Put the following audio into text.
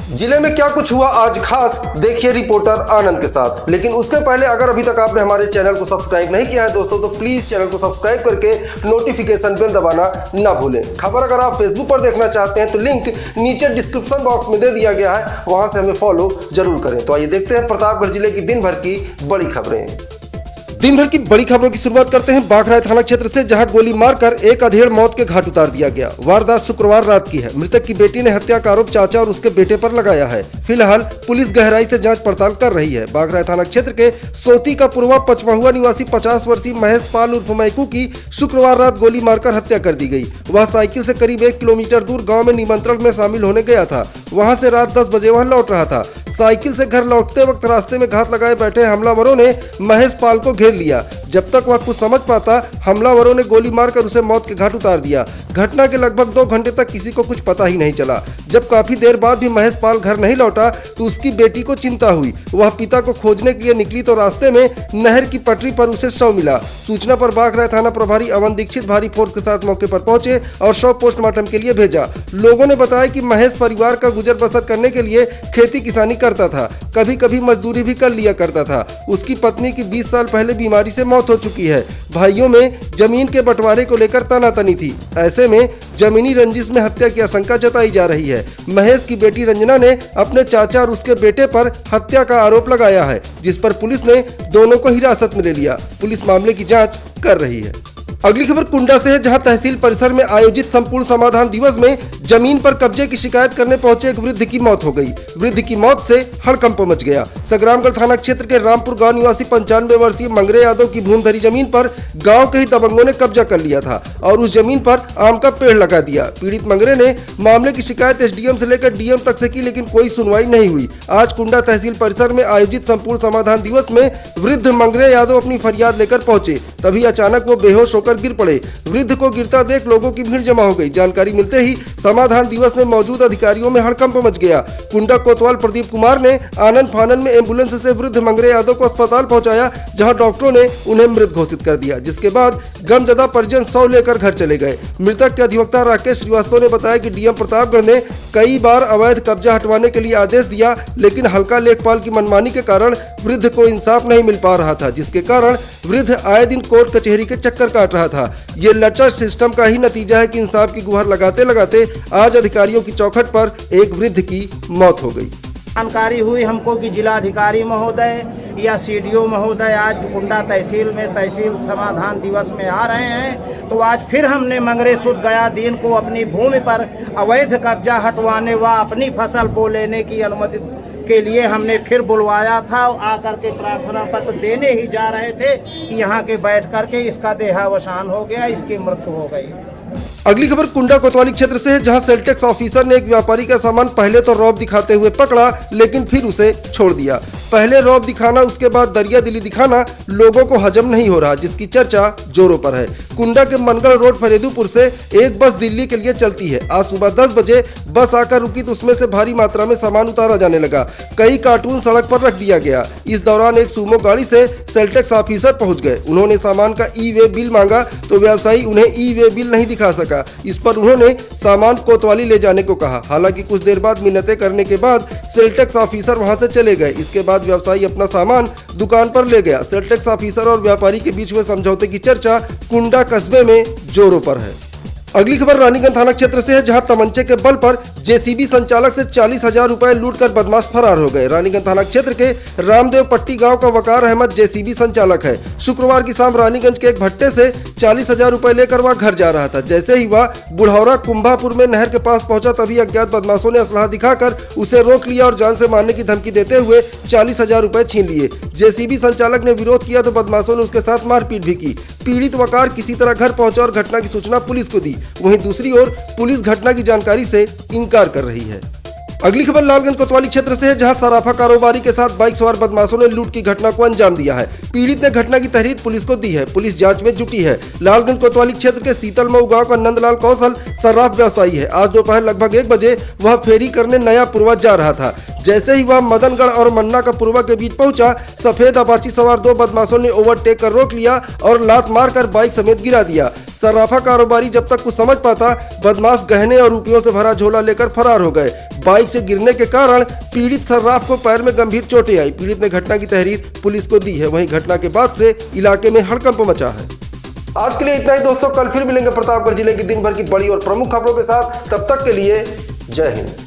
जिले में क्या कुछ हुआ आज खास, देखिए रिपोर्टर आनंद के साथ। लेकिन उससे पहले अगर अभी तक आपने हमारे चैनल को सब्सक्राइब नहीं किया है दोस्तों, तो प्लीज चैनल को सब्सक्राइब करके नोटिफिकेशन बेल दबाना ना भूलें। खबर अगर आप फेसबुक पर देखना चाहते हैं तो लिंक नीचे डिस्क्रिप्शन बॉक्स में दे दिया गया है, वहां से हमें फॉलो जरूर करें। तो आइए देखते हैं प्रतापगढ़ जिले की दिन भर की बड़ी खबरें। दिन भर की बड़ी खबरों की शुरुआत करते हैं बाघराय थाना क्षेत्र से, जहां गोली मारकर एक अधेड़ मौत के घाट उतार दिया गया। वारदात शुक्रवार रात की है। मृतक की बेटी ने हत्या का आरोप चाचा और उसके बेटे पर लगाया है। फिलहाल पुलिस गहराई से जांच पड़ताल कर रही है। बाघराय थाना क्षेत्र के सोती का पूर्वा पचमहुआ निवासी 50 वर्षीय महेश पाल उर्फ मैकू की शुक्रवार रात गोली मारकर हत्या कर दी गई। वह साइकिल से करीब 1 किलोमीटर दूर गाँव में निमंत्रण में शामिल होने गया था। वहाँ से रात 10 बजे वह लौट रहा था। साइकिल से घर लौटते वक्त रास्ते में घात लगाए बैठे हमलावरों ने महेश पाल को घेर लिया। जब तक वह कुछ समझ पाता, हमलावरों ने गोली मारकर उसे मौत के घाट उतार दिया। घटना के लगभग 2 घंटे तक किसी को कुछ पता ही नहीं चला। जब काफी देर बाद भी महेश पाल घर नहीं लौटा तो उसकी बेटी को चिंता हुई। वह पिता को खोजने के लिए निकली तो रास्ते में नहर की पटरी पर उसे शव मिला। सूचना पर बाघराय थाना प्रभारी अवन दीक्षित भारी फोर्स के साथ मौके पर पहुंचे और शव पोस्टमार्टम के लिए भेजा। लोगों ने बताया कि महेश परिवार का गुजर बसर करने के लिए खेती किसानी करता था, कभी कभी मजदूरी भी कर लिया करता था। उसकी पत्नी की 20 साल पहले बीमारी से मौत हो चुकी है। भाइयों में जमीन के बंटवारे को लेकर तनातनी थी। ऐसे में जमीनी रंजिश में हत्या की आशंका जताई जा रही है। महेश की बेटी रंजना ने अपने चाचा और उसके बेटे पर हत्या का आरोप लगाया है, जिस पर पुलिस ने दोनों को हिरासत में ले लिया। पुलिस मामले की जांच कर रही है। अगली खबर कुंडा से है, जहां तहसील परिसर में आयोजित संपूर्ण समाधान दिवस में जमीन पर कब्जे की शिकायत करने पहुंचे एक वृद्ध की मौत हो गई। वृद्ध की मौत से हड़कंप मच गया। संग्रामगढ़ थाना क्षेत्र के रामपुर गांव निवासी 95 वर्षीय मंगरे यादव की भूमि धरी जमीन पर गांव के ही दबंगों ने कब्जा कर लिया था और उस जमीन पर आम का पेड़ लगा दिया। पीड़ित मंगरे ने मामले की शिकायत एसडीएम से लेकर डीएम तक से की, लेकिन कोई सुनवाई नहीं हुई। आज कुंडा तहसील परिसर में आयोजित संपूर्ण समाधान दिवस में वृद्ध मंगरे यादव अपनी फरियाद लेकर पहुंचे, तभी अचानक वो बेहोश होकर गिर पड़े। वृद्ध को गिरता देख लोगों की भीड़ जमा हो गई। जानकारी मिलते ही समाधान दिवस में मौजूद अधिकारियों में हड़कंप मच गया। कुंडा कोतवाल प्रदीप कुमार ने आनन फानन में एम्बुलेंस से वृद्ध मंगरे यादव को अस्पताल पहुंचाया, जहां डॉक्टरों ने उन्हें मृत घोषित कर दिया। जिसके बाद गमजदा परिजन शव लेकर घर चले गए। मृतक के अधिवक्ता राकेश श्रीवास्तव ने बताया कि डीएम प्रतापगढ़ ने कई बार अवैध कब्जा हटवाने के लिए आदेश दिया, लेकिन हल्का लेखपाल की मनमानी के कारण वृद्ध को इंसाफ नहीं मिल पा रहा था, जिसके कारण वृद्ध आए दिन कोर्ट कचहरी के चक्कर काट रहा था। ये लचर सिस्टम का ही नतीजा है कि इंसाफ की गुहार लगाते लगाते आज अधिकारियों की चौखट पर एक वृद्ध की मौत हो गई। जानकारी हुई हमको कि जिलाधिकारी महोदय या सीडीओ महोदय आज कुंडा तहसील में तहसील समाधान दिवस में आ रहे हैं, तो आज फिर हमने मंगरे सुध गया दिन को अपनी भूमि पर अवैध कब्जा हटवाने व अपनी फसल बो लेने की अनुमति के लिए हमने फिर बुलवाया था। आकर के प्रार्थना पत्र देने ही जा रहे थे कि यहाँ के बैठ करके इसका देहावसान हो गया, इसकी मृत्यु हो गई। अगली खबर कुंडा कोतवाली क्षेत्र से है, जहां सेल टैक्स ऑफिसर ने एक व्यापारी का सामान पहले तो रौब दिखाते हुए पकड़ा, लेकिन फिर उसे छोड़ दिया। पहले रौब दिखाना, उसके बाद दरिया दिली दिखाना लोगों को हजम नहीं हो रहा, जिसकी चर्चा जोरों पर है। कुंडा के मनगढ़ रोड फरेदुपुर से एक बस दिल्ली के लिए चलती है। आज सुबह 10 बजे बस आकर रुकी तो उसमें से भारी मात्रा में सामान उतारा जाने लगा। कई कार्टून सड़क पर रख दिया गया। इस दौरान एक सूमो गाड़ी से सेल टैक्स ऑफिसर पहुंच गए। उन्होंने सामान का ई वे बिल मांगा तो व्यवसायी उन्हें ई वे बिल नहीं दिखा सका। इस पर उन्होंने सामान कोतवाली ले जाने को कहा। हालांकि कुछ देर बाद मिन्नतें करने के बाद सेल टैक्स ऑफिसर वहां से चले गए। इसके बाद व्यवसायी अपना सामान दुकान पर ले गया। सेल टैक्स ऑफिसर और व्यापारी के बीच हुए समझौते की चर्चा कुंडा कस्बे में जोरों पर है। अगली खबर रानीगंज थाना क्षेत्र से है, जहां तमंचे के बल पर जेसीबी संचालक से 40,000 रुपए लूटकर बदमाश फरार हो गए। रानीगंज थाना क्षेत्र के रामदेव पट्टी गांव का वकार अहमद जेसीबी संचालक है। शुक्रवार की शाम रानीगंज के एक भट्टे से 40,000 रुपए लेकर वह घर जा रहा था। जैसे ही वह बुढ़ौरा कुंभापुर में नहर के पास पहुंचा, तभी अज्ञात बदमाशों ने असलाह दिखाकर उसे रोक लिया और जान से मारने की धमकी देते हुए 40,000 रुपए छीन लिए। जेसीबी संचालक ने विरोध किया तो बदमाशों ने उसके साथ मारपीट भी की। पीड़ित वकार किसी तरह घर पहुंचा और घटना की सूचना पुलिस को दी। वहीं दूसरी ओर पुलिस घटना की जानकारी से इनकार कर रही है। अगली खबर लालगंज कोतवाली क्षेत्र से है, जहां सराफा कारोबारी के साथ बाइक सवार बदमाशों ने लूट की घटना को अंजाम दिया है। पीड़ित ने घटना की तहरीर पुलिस को दी है। पुलिस जांच में जुटी है। लालगंज कोतवाली क्षेत्र के सीतलमऊ गांव का नंदलाल कौशल सर्राफ व्यवसायी है। आज दोपहर लगभग 1 बजे वह फेरी करने नया पूर्वा जा रहा था। जैसे ही वह मदनगढ़ और मन्ना का पूर्वा के बीच पहुंचा, सफेद अपाची सवार 2 बदमाशों ने ओवरटेक कर रोक लिया और लात मारकर बाइक समेत गिरा दिया। सर्राफा कारोबारी जब तक कुछ समझ पाता, बदमाश गहने और रुपयों से भरा झोला लेकर फरार हो गए। बाइक से गिरने के कारण पीड़ित सर्राफ को पैर में गंभीर चोटें आई। पीड़ित ने घटना की तहरीर पुलिस को दी है। वहीं घटना के बाद से इलाके में हड़कंप मचा है। आज के लिए इतना ही दोस्तों, कल फिर मिलेंगे प्रतापगढ़ जिले की दिन भर की बड़ी और प्रमुख खबरों के साथ। तब तक के लिए जय हिंद।